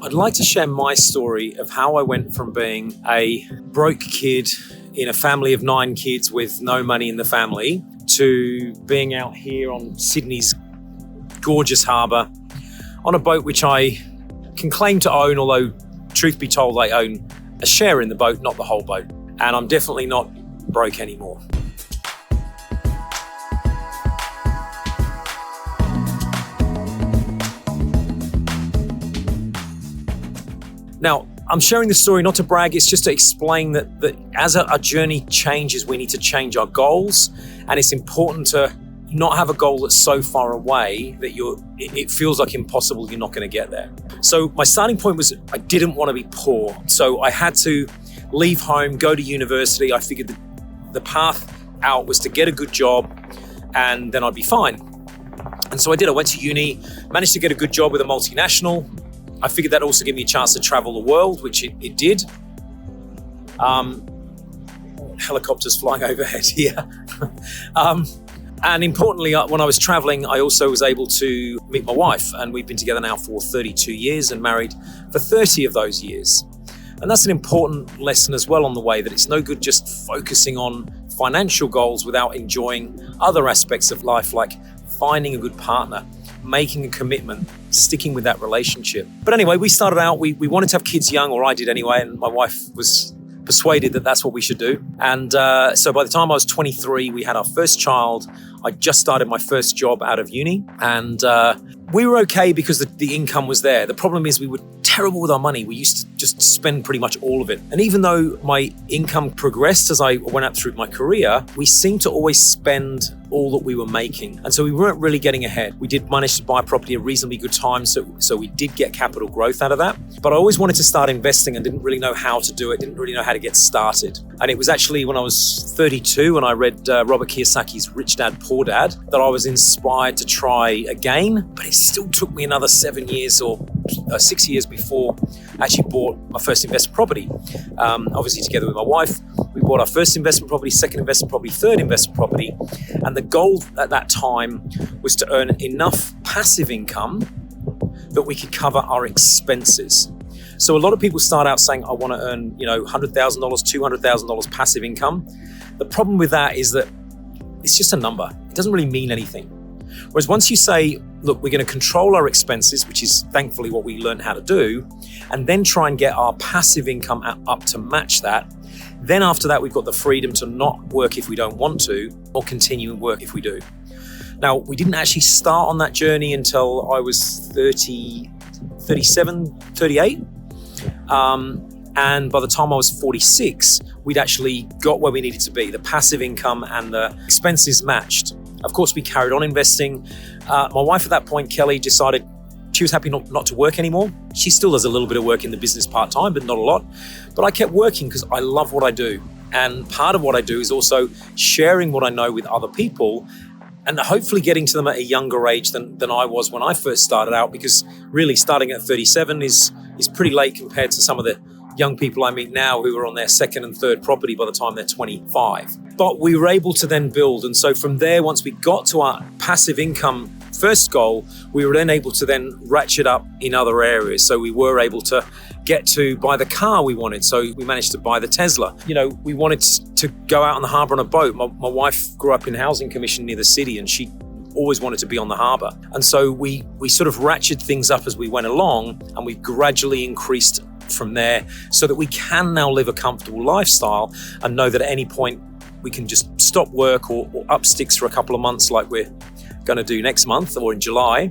I'd like to share my story of how I went from being a broke kid in a family of 9 kids with no money in the family to being out here on Sydney's gorgeous harbour on a boat which I can claim to own, although truth be told, I own a share in the boat, not the whole boat. And I'm definitely not broke anymore. Now, I'm sharing this story not to brag, it's just to explain that as our journey changes, we need to change our goals. And it's important to not have a goal that's so far away that it feels like impossible, you're not going to get there. So my starting point was I didn't want to be poor. So I had to leave home, go to university. I figured the path out was to get a good job and then I'd be fine. And so I did. I went to uni, managed to get a good job with a multinational. I figured that also gave me a chance to travel the world, which it did. Helicopters flying overhead here. And importantly, when I was traveling, I also was able to meet my wife, and we've been together now for 32 years and married for 30 of those years. And that's an important lesson as well on the way, that it's no good just focusing on financial goals without enjoying other aspects of life, like finding a good partner, making a commitment, sticking with that relationship. But anyway, we started out, we wanted to have kids young, or I did anyway, and my wife was persuaded that that's what we should do. And so by the time I was 23, we had our first child. I just started my first job out of uni, and we were okay because the income was there. The problem is we were terrible with our money. We used to just spend pretty much all of it. And even though my income progressed as I went up through my career, we seemed to always spend all that we were making. And so we weren't really getting ahead. We did manage to buy property at a reasonably good time, so we did get capital growth out of that. But I always wanted to start investing and didn't really know how to do it, didn't really know how to get started. And it was actually when I was 32 and I read Robert Kiyosaki's Rich Dad, Poor Dad that I was inspired to try again. But it still took me another 7 years or 6 years before I actually bought my first investment property. Obviously together with my wife, we bought our first investment property, second investment property, third investment property. And the goal at that time was to earn enough passive income that we could cover our expenses. So a lot of people start out saying, I want to earn, $100,000, $200,000 passive income. The problem with that is that it's just a number. It doesn't really mean anything. Whereas once you say, look, we're going to control our expenses, which is thankfully what we learned how to do, and then try and get our passive income up to match that, then after that, we've got the freedom to not work if we don't want to, or continue and work if we do. Now, we didn't actually start on that journey until I was 37, 38. And by the time I was 46, we'd actually got where we needed to be. The passive income and the expenses matched. Of course, we carried on investing. My wife at that point, Kelly, decided she was happy not to work anymore. She still does a little bit of work in the business part-time, but not a lot. But I kept working because I love what I do. And part of what I do is also sharing what I know with other people and hopefully getting to them at a younger age than I was when I first started out, because really starting at 37 is pretty late compared to some of the young people I meet now who are on their second and third property by the time they're 25. But we were able to then build. And so from there, once we got to our passive income first goal, we were then able to then ratchet up in other areas. So we were able to get to buy the car we wanted. So we managed to buy the Tesla. We wanted to go out on the harbour on a boat. My wife grew up in housing commission near the city, and she always wanted to be on the harbour. And so we sort of ratcheted things up as we went along, and we gradually increased from there so that we can now live a comfortable lifestyle and know that at any point we can just stop work or up sticks for a couple of months like we're going to do next month or in July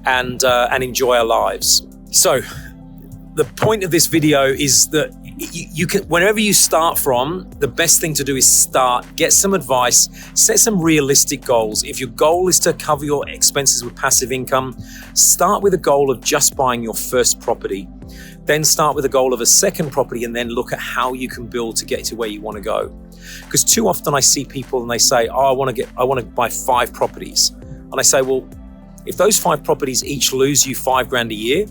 and enjoy our lives. So the point of this video is that you can, wherever you start from, the best thing to do is start, get some advice, set some realistic goals. If your goal is to cover your expenses with passive income, start with a goal of just buying your first property. Then start with a goal of a second property, and then look at how you can build to get to where you want to go. Because too often I see people and they say, I want to buy 5 properties. And I say, well, if those 5 properties each lose you $5,000 a year,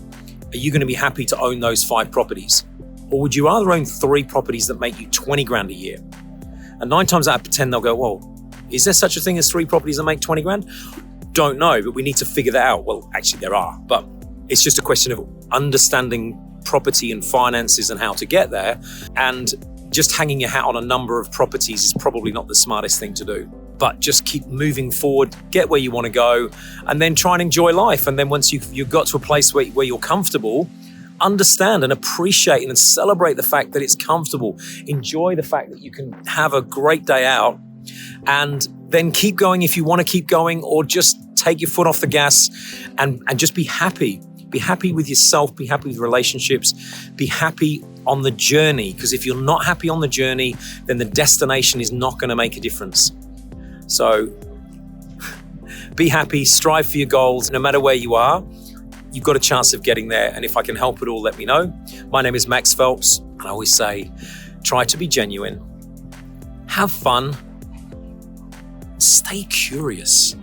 are you going to be happy to own those 5 properties? Or would you rather own 3 properties that make you $20,000 a year? And 9 times out of 10, they'll go, well, is there such a thing as 3 properties that make $20,000? Don't know, but we need to figure that out. Well, actually there are, but it's just a question of understanding property and finances and how to get there. And just hanging your hat on a number of properties is probably not the smartest thing to do. But just keep moving forward, get where you want to go, and then try and enjoy life. And then once you've got to a place where you're comfortable, understand and appreciate and celebrate the fact that it's comfortable. Enjoy the fact that you can have a great day out, and then keep going if you want to keep going, or just take your foot off the gas and just be happy. Be happy with yourself, be happy with relationships, be happy on the journey. Because if you're not happy on the journey, then the destination is not going to make a difference. So be happy, strive for your goals. No matter where you are, you've got a chance of getting there. And if I can help at all, let me know. My name is Max Phelps, and I always say, try to be genuine, have fun, stay curious.